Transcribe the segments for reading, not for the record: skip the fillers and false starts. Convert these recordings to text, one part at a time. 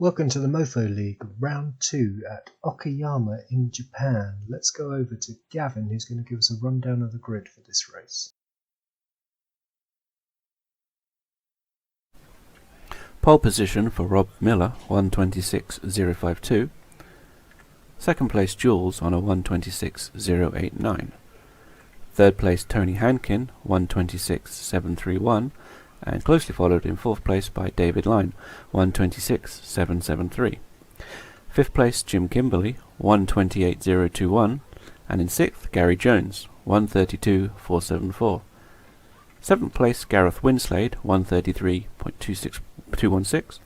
Welcome to the Mofo League, round 2 at Okayama in Japan. Let's go over to Gavin, who's going to give us a rundown of the grid for this race. Pole position for Rob Miller, 126.052. Second place Jools on a 126.089. Third place Tony Hankin, 126.731. And closely followed in fourth place by David Line, 126.773. Fifth place Jim Kimberley, 128.021, and in sixth Gary Jones, 132.474. Seventh place Gareth Winslade, 133.216.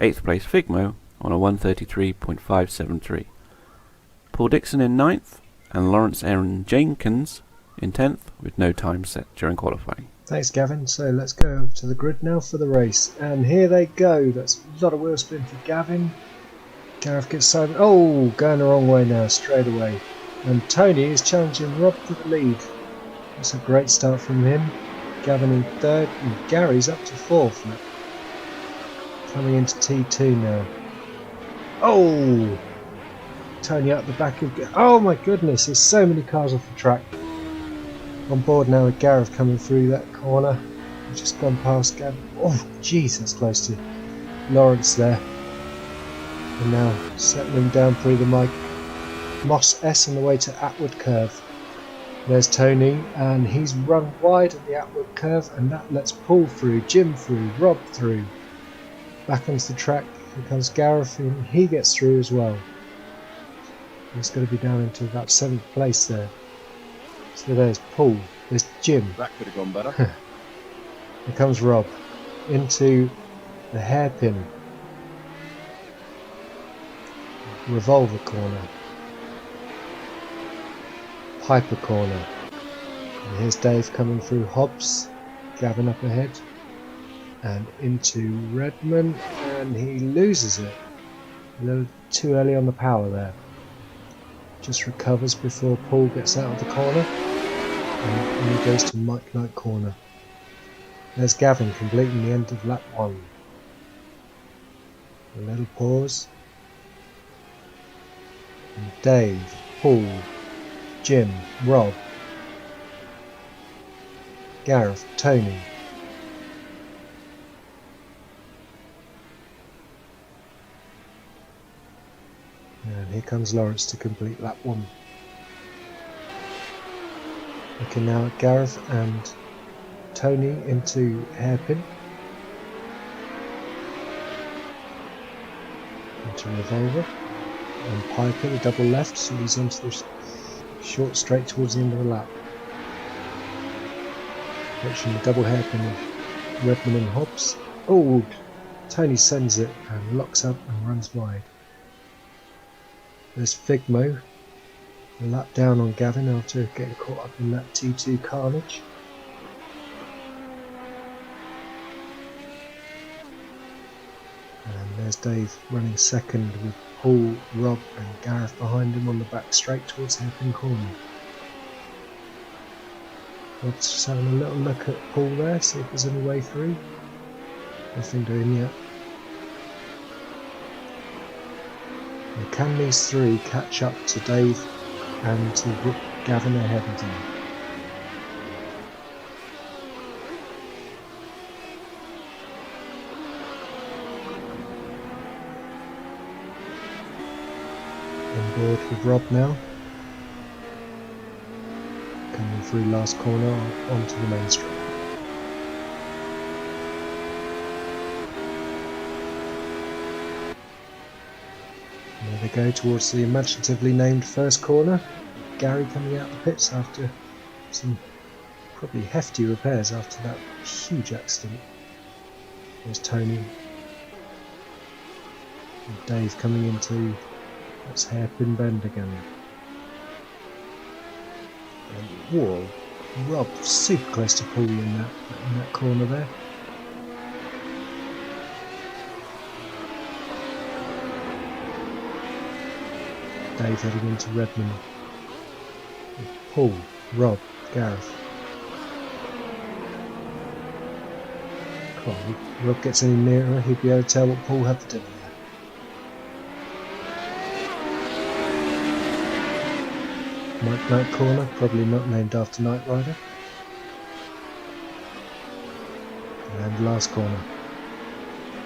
Eighth place Figmo on a 133.573. Paul Dixon in ninth, and Lawrence Aaron Jenkins in 10th, with no time set during qualifying. Thanks, Gavin. So let's go over to the grid now for the race. And here they go. That's a lot of wheel spin for Gavin. Gareth gets side. Oh, going the wrong way now, straight away. And Tony is challenging Rob for the lead. That's a great start from him. Gavin in third, and Gary's up to fourth. Coming into T2 now. Oh! Tony up the back of... Oh my goodness, there's so many cars off the track. On board now with Gareth coming through that corner. He's just gone past Gavin. Oh, jeez, that's close to Lawrence there. And now settling down through the Moss S on the way to Atwood Curve. There's Tony, and he's run wide at the Atwood Curve, and that lets Paul through, Jim through, Rob through. Back onto the track, here comes Gareth, and he gets through as well. He's going to be down into about 7th place there. So there's Paul, there's Jim. That could have gone better. Here comes Rob into the hairpin revolver corner, Piper corner. And here's Dave coming through Hobbs, Gavin up ahead, and into Redmond, and he loses it. A little too early on the power there. Just recovers before Paul gets out of the corner. And he goes to Mike Knight corner. There's Gavin completing the end of lap 1. A little pause. And Dave, Paul, Jim, Rob, Gareth, Tony. And here comes Lawrence to complete lap 1. Looking now at Gareth and Tony into hairpin. Into revolver. And Piper, the double left, so he's onto the short straight towards the end of the lap. Watching the double hairpin of Redmond and Hobbs. Oh, Tony sends it and locks up and runs wide. There's Figmo. A lap down on Gavin after getting caught up in that T2 carnage. And there's Dave running second with Paul, Rob and Gareth behind him on the back straight towards hairpin corner. Rob's just having a little look at Paul there, see if there's any way through. Nothing doing yet. And can these three catch up to Dave and to Gavin ahead of them? On board with Rob now. Coming through last corner onto the main straight. There they go towards the imaginatively named first corner. Gary coming out the pits after some probably hefty repairs after that huge accident. There's Tony. And Dave coming into that's hairpin bend again. And whoa, Rob super close to Paul in that corner there. Dave heading into Redmond. Paul, Rob, Gareth. Come on, Rob gets any nearer, he'd be able to tell what Paul had for dinner there. Night corner, probably not named after Knight Rider. And last corner.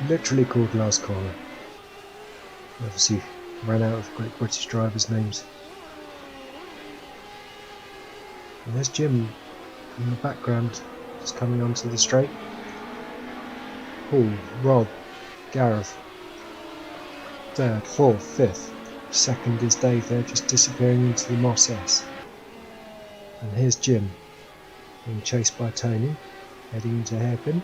Literally called last corner. Obviously ran out of great British drivers' names. And there's Jim in the background, just coming onto the straight. Paul, Rob, Gareth. Third, fourth, fifth. Second is Dave there, just disappearing into the Moss S. And here's Jim, being chased by Tony, heading into hairpin.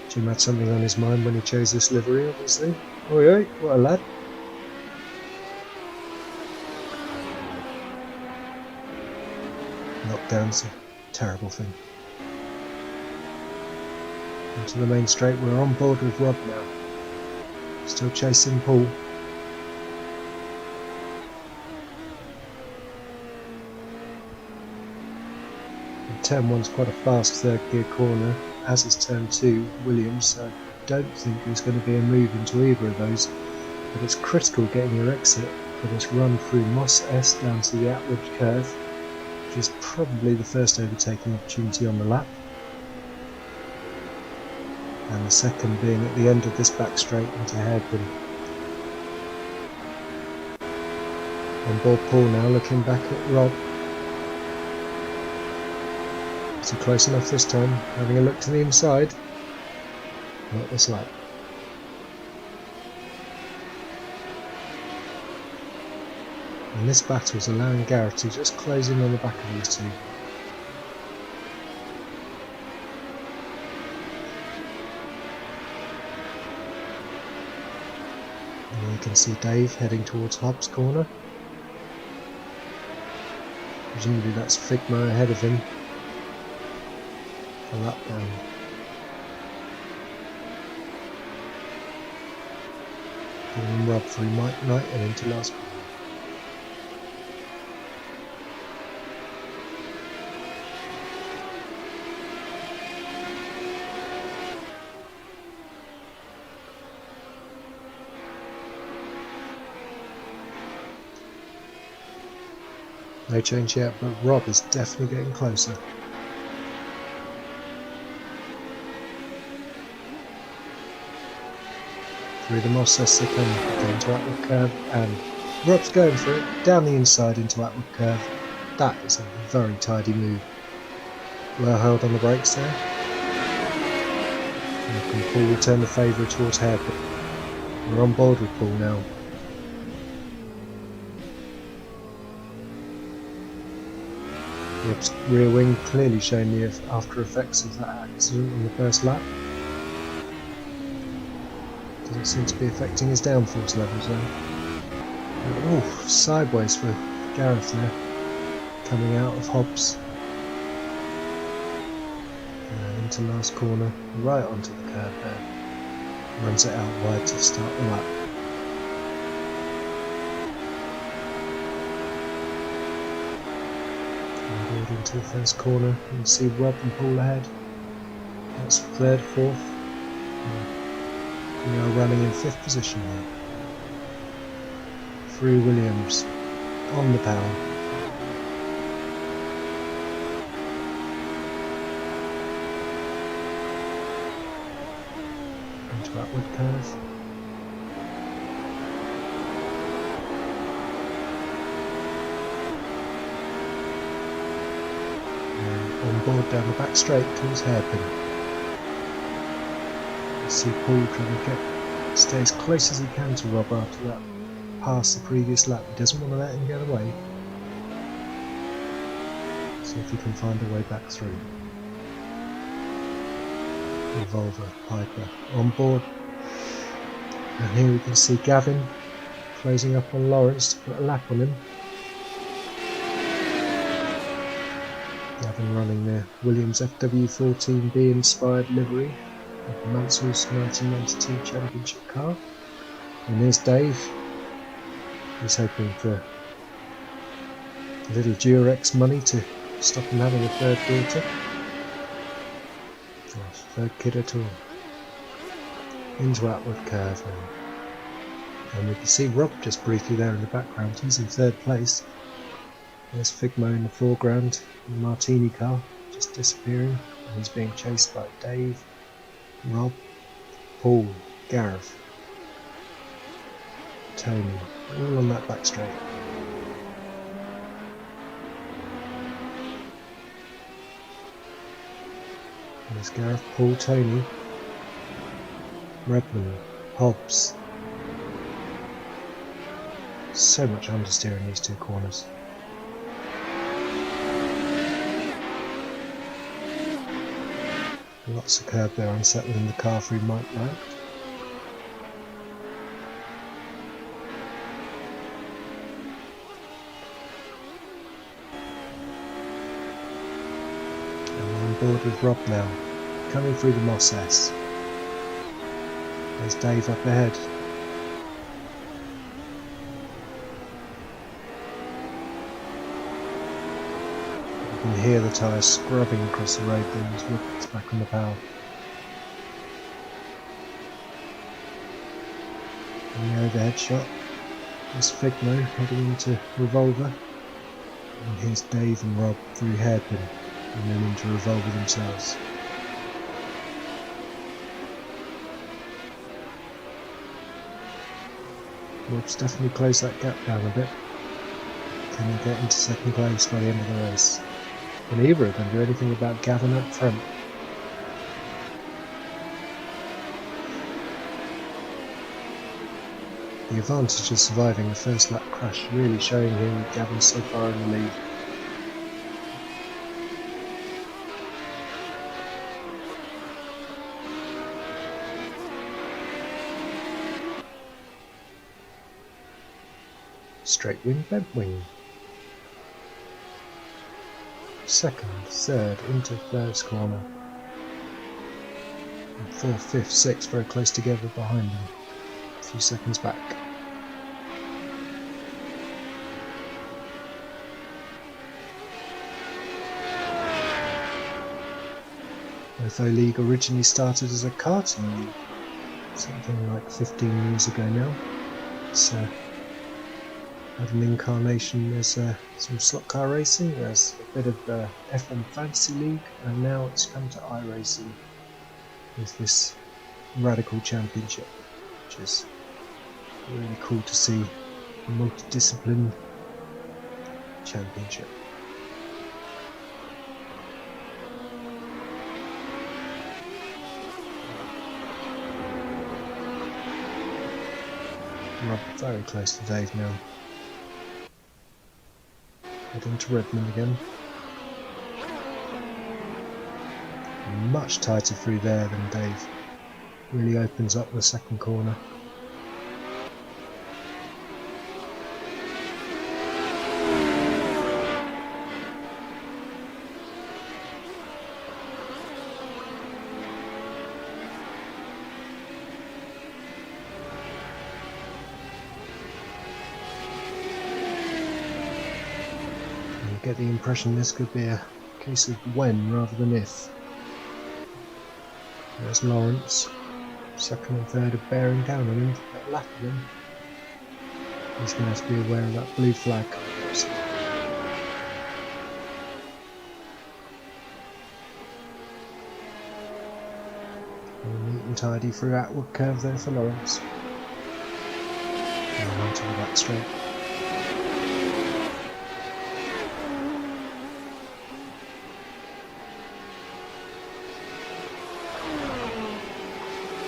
Jim had something on his mind when he chose this livery, obviously. Oi, oi, what a lad. Knockdown's a terrible thing. Into the main straight, we're on board with Rob now. Still chasing Paul. And turn 1's quite a fast third gear corner, as is turn 2, Williams, so I don't think there's going to be a move into either of those. But it's critical getting your exit for this run through Moss S down to the Atwood curve, which is probably the first overtaking opportunity on the lap. And the second being at the end of this back straight into hairpin. On board Paul now, looking back at Rob. Is he close enough this time? Having a look to the inside. Not this lap. And this battle is allowing Gareth to just close in on the back of these two. And you can see Dave heading towards Hobbs' corner. Presumably that's Figma ahead of him. A lap down. Giving Rob through Mike Knight and into last corner. No change yet, but Rob is definitely getting closer. Through the Moss S they come, down to Atwood curve, and Rob's going for it, down the inside into Atwood curve. That is a very tidy move. Well held on the brakes there. And can Paul return the favour towards hairpin. We're on board with Paul now. Rob's rear wing clearly showing the after effects of that accident on the first lap. Doesn't seem to be affecting his downforce levels though. Oh, sideways for Gareth there, coming out of Hobbs. And into last corner, right onto the curb there. Runs it out wide to start the lap. Into the first corner, you can see Rob and Paul ahead. That's third, fourth. We are running in fifth position here. Through Williams, on the power. Into Atwood curve. On board down the back straight towards hairpin. You see Paul trying to stay as close as he can to Rob after that pass the previous lap. He doesn't want to let him get away. See if he can find a way back through. Revolver, Piper on board. And here we can see Gavin closing up on Lawrence to put a lap on him. Gavin running there. Williams FW14B inspired livery of Mansell's 1992 championship car. And there's Dave. He's hoping for a little Durex money to stop him having a third daughter. Or third kid at all. Into Atwood curve now. And we can see Rob just briefly there in the background. He's in 3rd place. There's Figmo in the foreground, the Martini car just disappearing, and he's being chased by Dave, Rob, Paul, Gareth, Tony, all on that back straight. There's Gareth, Paul, Tony, Redmond, Hobbs. So much understeer in these 2 corners. Lots of curb there, unsettling the car through Mike Knight. And we're on board with Rob now, coming through the Moss S. There's Dave up ahead. You can hear the tyres scrubbing across the road there as Rob gets back on the power. And the overhead shot. There's Figmo heading into Revolver. And here's Dave and Rob through Hairpin and then into Revolver themselves. Rob's definitely closed that gap down a bit. Can he get into 2nd place by the end of the race? And neither of them do anything about Gavin up front. The advantage of surviving the first lap crash really showing here with Gavin so far in the lead. Straight wing, bent wing. 2nd, 3rd, into 1st corner. And 4th, 5th, 6th very close together behind them. A few seconds back. Mofo League originally started as a karting league, something like 15 years ago now. It's had an incarnation as some slot car racing, there's a bit of F1 Fantasy League, and now it's come to iRacing with this Radical Championship, which is really cool to see, a multi-discipline championship. Rob very close to Dave now. Heading to Redmond again. Much tighter through there than Dave. Really opens up the 2nd corner. Get the impression this could be a case of when rather than if. There's Lawrence, 2nd and 3rd are bearing down on him, that lap of him. He's going to have to be aware of that blue flag. Neat and tidy through outward curve there for Lawrence. And onto the back straight.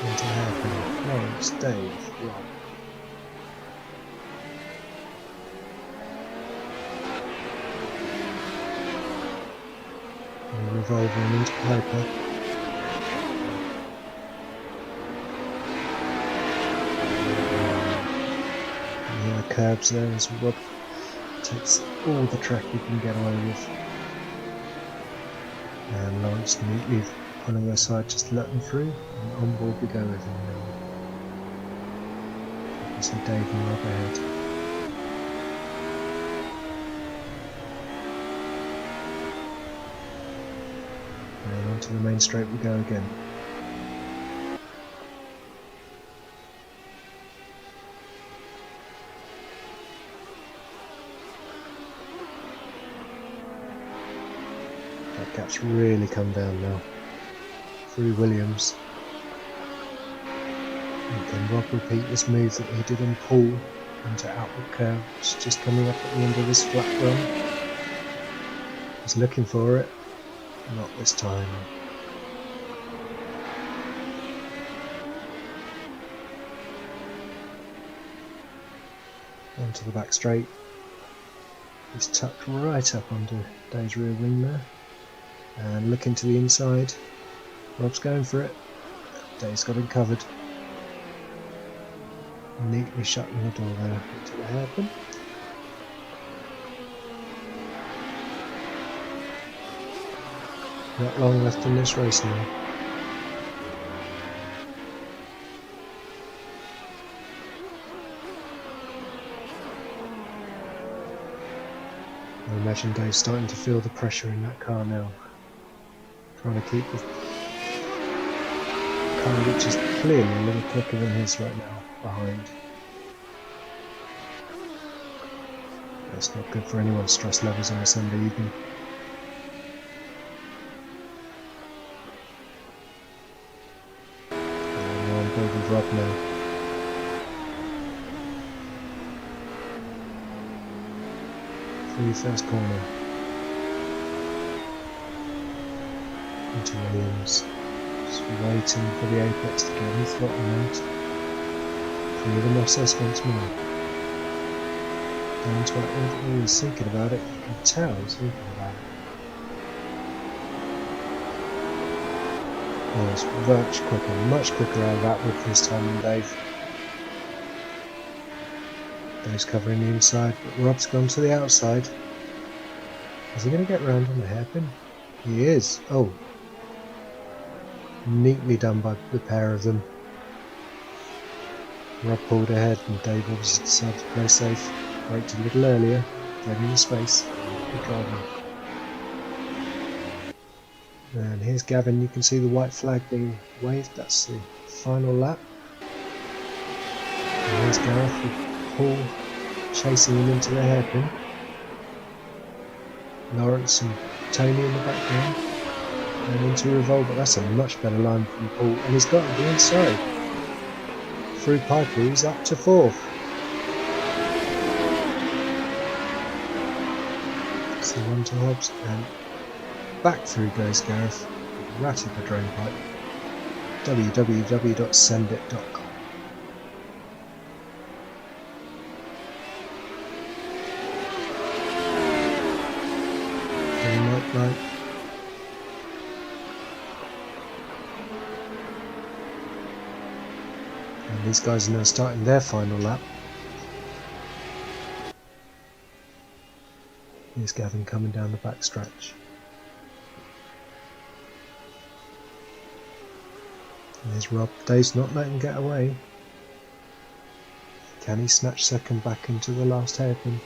Into Hairpin, Lawrence, Dave, Rob. And Revolver into Piper. And the curbs there as Rob takes all the track he can get away with. And Lawrence neatly pulling their side, just let them through, and on board we go with him now. You can see Dave and Rob ahead. And onto the main straight we go again. That gap's really come down now. Through Williams. And can Rob repeat this move that he did on Paul into outward curve? It's just coming up at the end of this flat run. He's looking for it. Not this time. Onto the back straight. He's tucked right up onto Dave's rear wing there. And looking to the inside. Rob's going for it. Dave's got him covered. Neatly shutting the door there into the hairpin. Not long left in this race now. I imagine Dave's starting to feel the pressure in that car now. Trying to keep the car, which is clearly a little quicker than his right now, behind. That's not good for anyone's stress levels on a Sunday evening. And we're on board with Rob now. Through first corner. Into Williams. Just waiting for the apex to get him throttling out. Three of them off once more. Down to it. He's thinking about it. You can tell he's thinking about it. Oh, it's much quicker out of that width this time than Dave. Dave's covering the inside, but Rob's gone to the outside. Is he going to get round on the hairpin? He is. Oh. Neatly done by the pair of them. Rob pulled ahead and Dave obviously decided to play safe. Braked a little earlier, getting the space. Good driving. And here's Gavin. You can see the white flag being waved. That's the final lap. And here's Gareth with Paul chasing him into the hairpin. Lawrence and Tony in the background. And into Revolt, but that's a much better line from Paul. And he's got the inside. Through Piper, he's up to 4th. So one to Hobbs, and back through goes Gareth. Ratty the drain pipe. www.sendit.com. Right. And these guys are now starting their final lap. Here's Gavin coming down the back stretch. And there's Rob. Dave's not letting him get away. Can he snatch second back into the last hairpin?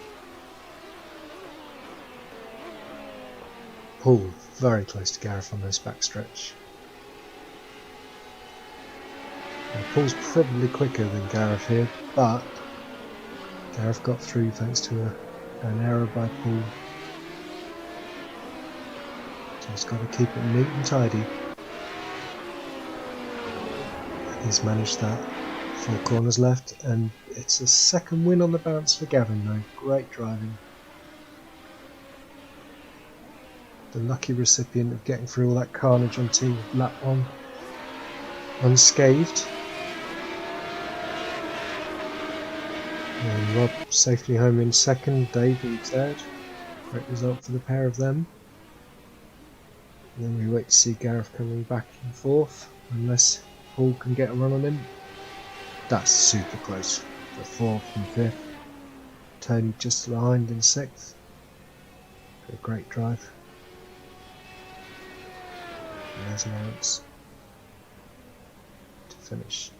Paul very close to Gareth on this backstretch. Paul's probably quicker than Gareth here, but Gareth got through thanks to an error by Paul. So he's got to keep it neat and tidy. He's managed that. 4 corners left, and it's a second win on the bounce for Gavin though. Great driving. The lucky recipient of getting through all that carnage onto lap 1 unscathed. And Rob safely home in second, Dave in third. Great result for the pair of them. And then we wait to see Gareth coming back in 4th, unless Paul can get a run on him. That's super close for 4th and 5th. Tony just behind in 6th. A great drive. And there's Lawrence to finish.